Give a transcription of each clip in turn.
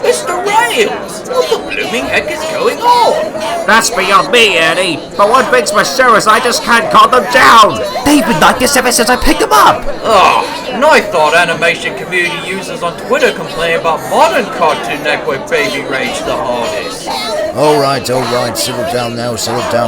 Mr. Rails! What the blooming heck is going on? That's beyond me, Ernie. But one thing's for sure is I just can't calm them down. They've been like this ever since I picked them up. Oh, and I thought animation community users on Twitter complain about modern Cartoon Network Baby Rage the hardest. Alright, settle down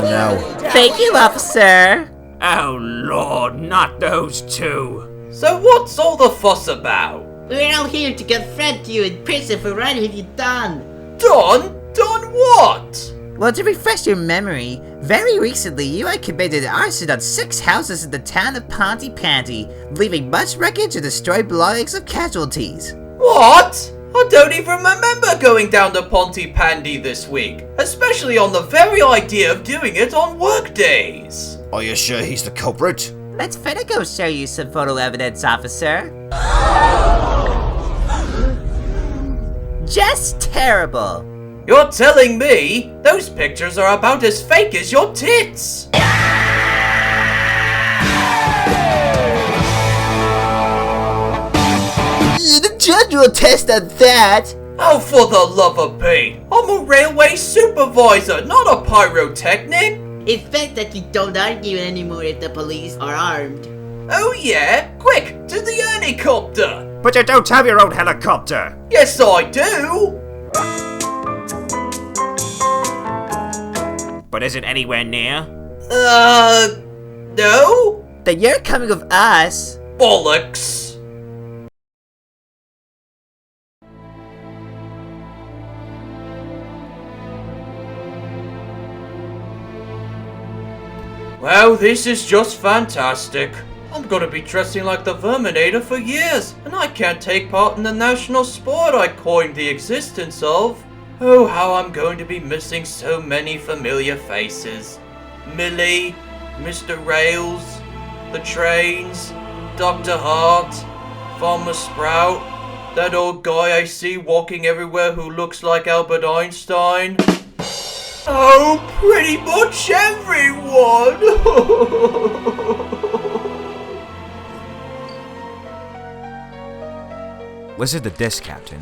now. Thank you, officer. Oh Lord, not those two. So what's all the fuss about? We're all here to confront you in prison for what have you done. Done? Done what? Well, to refresh your memory, very recently you had committed arson on 6 houses in the town of Pontypandy, leaving much wreckage and destroyed belongings of casualties. What? I don't even remember going down to Pontypandy this week, especially on the very idea of doing it on work days. Are you sure he's the culprit? Let's finna go show you some photo evidence, officer. Just terrible. You're telling me those pictures are about as fake as your tits? The judge will test on that. Oh, for the love of Pete! I'm a railway supervisor, not a pyrotechnic! It's best that you don't argue anymore if the police are armed. Oh yeah? Quick, to the Ernie copter! But you don't have your own helicopter. Yes, I do! But is it anywhere near? No? Then you're coming with us. Bollocks! Well, this is just fantastic. I'm gonna be dressing like the Verminator for years, and I can't take part in the national sport I coined the existence of. Oh, how I'm going to be missing so many familiar faces. Millie, Mr. Rails, the trains, Dr. Hart, Farmer Sprout, that old guy I see walking everywhere who looks like Albert Einstein. Oh, pretty much everyone! Listen to this, Captain.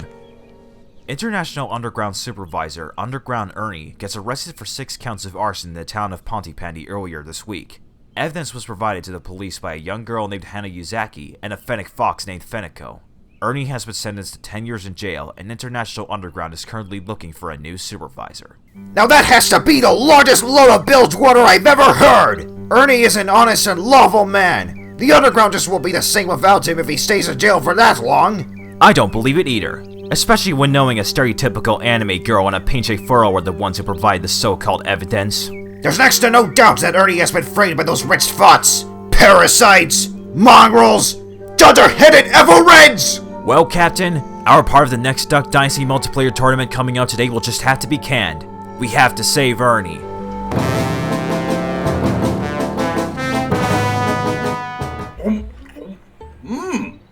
International Underground Supervisor Underground Ernie gets arrested for 6 counts of arson in the town of Pontypandy earlier this week. Evidence was provided to the police by a young girl named Hannah Yuzaki and a fennec fox named Fenico. Ernie has been sentenced to 10 years in jail, and International Underground is currently looking for a new supervisor. Now that has to be the largest load of bilge water I've ever heard! Ernie is an honest and lawful man. The Underground just won't be the same without him if he stays in jail for that long. I don't believe it either, especially when knowing a stereotypical anime girl and a pinche furrow are the ones who provide the so-called evidence. There's next to no doubt that Ernie has been framed by those rich thoughts, parasites, mongrels, dunder-headed Everreds! Well, Captain, our part of the next Duck Dynasty multiplayer tournament coming out today will just have to be canned. We have to save Ernie.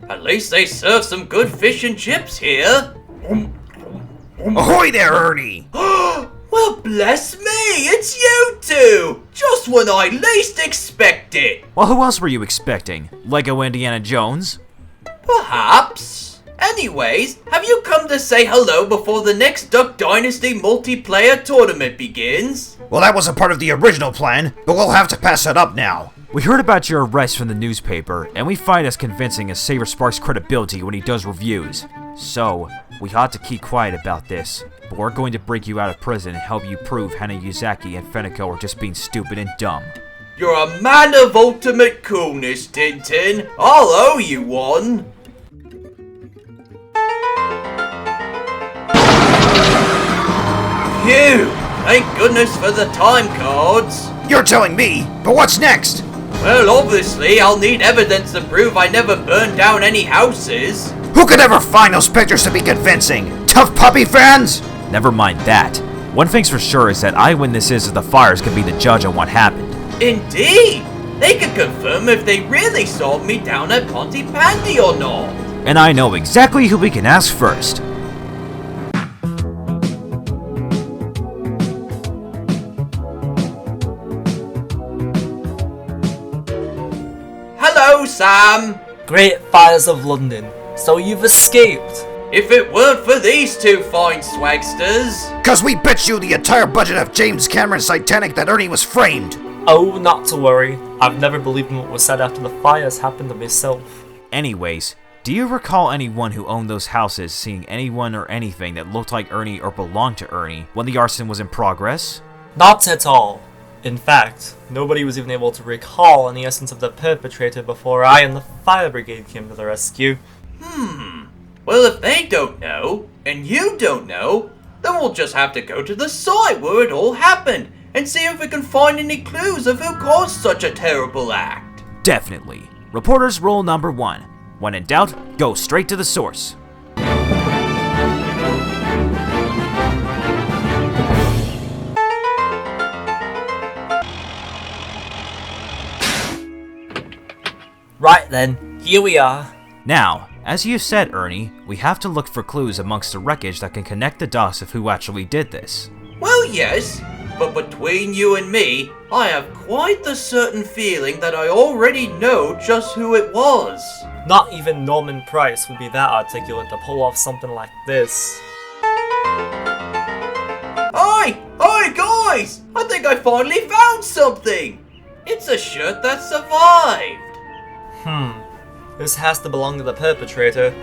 At least they serve some good fish and chips here. Ahoy there, Ernie! Well, bless me, it's you two! Just when I least expect it. Well, who else were you expecting? Lego Indiana Jones? Perhaps. Anyways, have you come to say hello before the next Duck Dynasty multiplayer tournament begins? Well, that was a part of the original plan, but we'll have to pass it up now. We heard about your arrest from the newspaper, and we find us convincing as Saber Sparks' credibility when he does reviews. So, we ought to keep quiet about this, but we're going to break you out of prison and help you prove Hannah Yuzaki and Fenico are just being stupid and dumb. You're a man of ultimate coolness, Tintin. I'll owe you one. Phew! Thank goodness for the time cards. You're telling me, but what's next? Well, obviously, I'll need evidence to prove I never burned down any houses. Who could ever find those pictures to be convincing? Tough puppy fans? Never mind that. One thing's for sure is that eyewitnesses of the fires could be the judge on what happened. Indeed! They could confirm if they really saw me down at Pontypandy or not. And I know exactly who we can ask first. go, Sam! Great fires of London, so you've escaped. If it weren't for these two fine swagsters... Cause we bet you the entire budget of James Cameron's Titanic that Ernie was framed. Oh, not to worry. I've never believed in what was said after the fires happened to myself. Anyways, do you recall anyone who owned those houses seeing anyone or anything that looked like Ernie or belonged to Ernie when the arson was in progress? Not at all. In fact, nobody was even able to recall any essence of the perpetrator before I and the fire brigade came to the rescue. Well, if they don't know, and you don't know, then we'll just have to go to the site where it all happened and see if we can find any clues of who caused such a terrible act. Definitely. Reporter's rule number 1. When in doubt, go straight to the source. Right then, here we are. Now, as you said, Ernie, we have to look for clues amongst the wreckage that can connect the dots of who actually did this. Well, yes, but between you and me, I have quite the certain feeling that I already know just who it was. Not even Norman Price would be that articulate to pull off something like this. Hi guys! I think I finally found something! It's a shirt that survived! This has to belong to the perpetrator.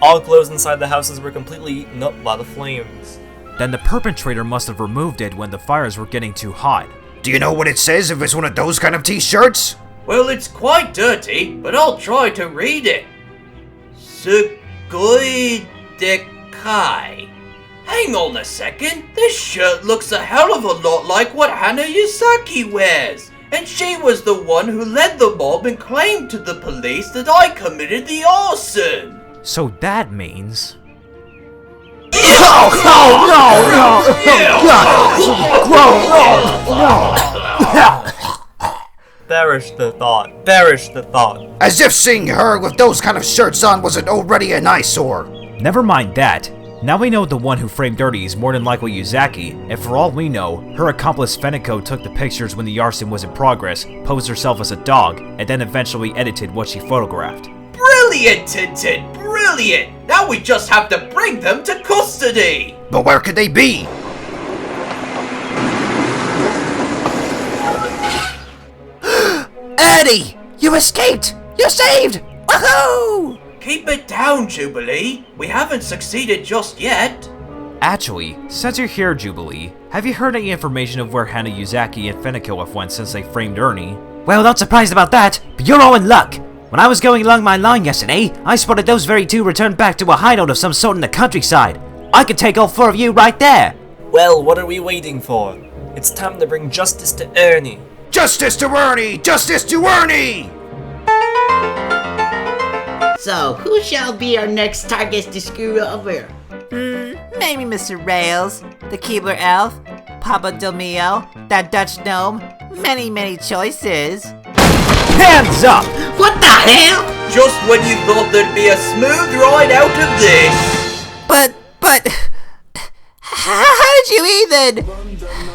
All clothes inside the houses were completely eaten up by the flames. Then the perpetrator must have removed it when the fires were getting too hot. Do you know what it says if it's one of those kind of t-shirts? Well, it's quite dirty, but I'll try to read it. Sugoi dekai. Hang on a second, this shirt looks a hell of a lot like what Hana Yusaki wears. And she was the one who led the mob and claimed to the police that I committed the arson. So that means... Perish the thought. Perish the thought. As if seeing her with those kind of shirts on wasn't already an eyesore. Never mind that. Now we know the one who framed Ernie is more than likely Yuzaki, and for all we know, her accomplice Feniko took the pictures when the arson was in progress, posed herself as a dog, and then eventually edited what she photographed. Brilliant, Tintin! Brilliant! Now we just have to bring them to custody! But where could they be? Ernie! You escaped! You're saved! Woohoo! Keep it down, Jubilee. We haven't succeeded just yet. Actually, since you're here, Jubilee, have you heard any information of where Hana Yuzaki and Feniko have went since they framed Ernie? Well, not surprised about that, but you're all in luck. When I was going along my line yesterday, I spotted those very two return back to a hideout of some sort in the countryside. I could take all 4 of you right there. Well, what are we waiting for? It's time to bring justice to Ernie. Justice to Ernie! Justice to Ernie! So, who shall be our next target to screw over? Maybe Mr. Rails, the Keebler Elf, Papa Domio, that Dutch gnome. Many choices. Hands up! What the hell? Just when you thought there'd be a smooth ride out of this. But, how did you even?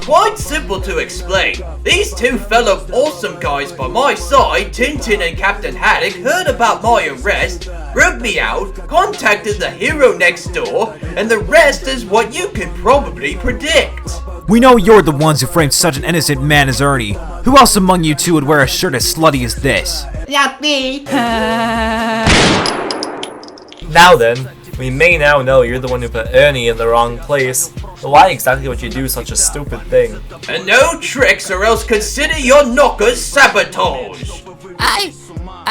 Quite simple to explain. These two fellow awesome guys by my side, Tintin and Captain Haddock, heard about my arrest, rubbed me out, contacted the hero next door, and the rest is what you can probably predict. We know you're the ones who framed such an innocent man as Ernie. Who else among you two would wear a shirt as slutty as this? Not me. Now then, we may now know you're the one who put Ernie in the wrong place. But why exactly would you do such a stupid thing? And no tricks or else consider your knockers sabotage.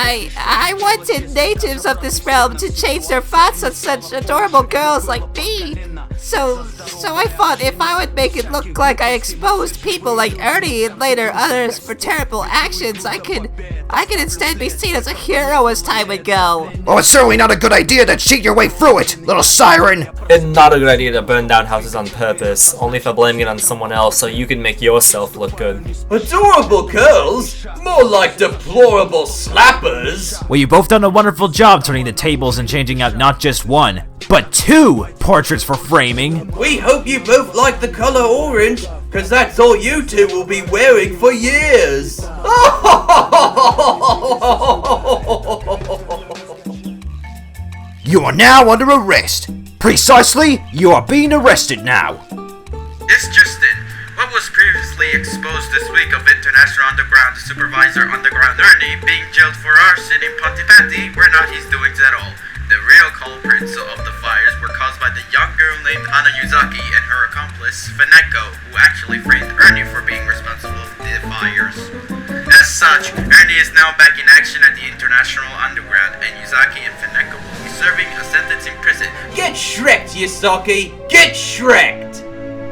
I wanted natives of this realm to change their thoughts on such adorable girls like me. So I thought if I would make it look like I exposed people like Ernie and later others for terrible actions, I could instead be seen as a hero as time would go. Well, it's certainly not a good idea to cheat your way through it, little siren. It's not a good idea to burn down houses on purpose, only for blaming it on someone else so you can make yourself look good. Adorable girls? More like deplorable slappers. Well, you both done a wonderful job turning the tables and changing out not just 1, but 2 portraits for framing. We hope you both like the color orange, cause that's all you two will be wearing for years. You are now under arrest. Precisely, you are being arrested now. Yes, Justin. What was previously exposed this week of International Underground Supervisor Underground Ernie being jailed for arson in Pontypandy were not his doings at all. The real culprits of the fires were caused by the young girl named Anna Yuzaki and her accomplice, Fineko, who actually framed Ernie for being responsible for the fires. As such, Ernie is now back in action at the International Underground, and Yuzaki and Fineko will be serving a sentence in prison. Get shreked, Yuzaki! Get shreked!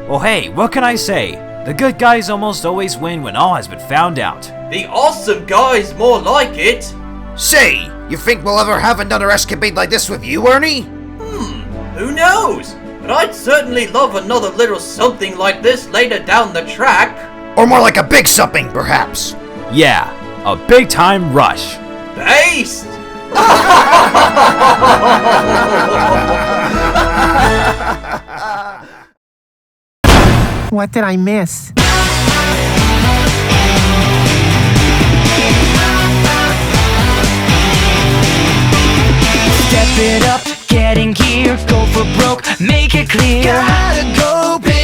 Well, hey, what can I say? The good guys almost always win when all has been found out. The awesome guy's more like it. Say, you think we'll ever have another escapade like this with you, Ernie? Who knows? But I'd certainly love another little something like this later down the track. Or more like a big something, perhaps. Yeah, a big time rush. Based! What did I miss? Step it up, get in gear, go for broke, make it clear. Gotta go big.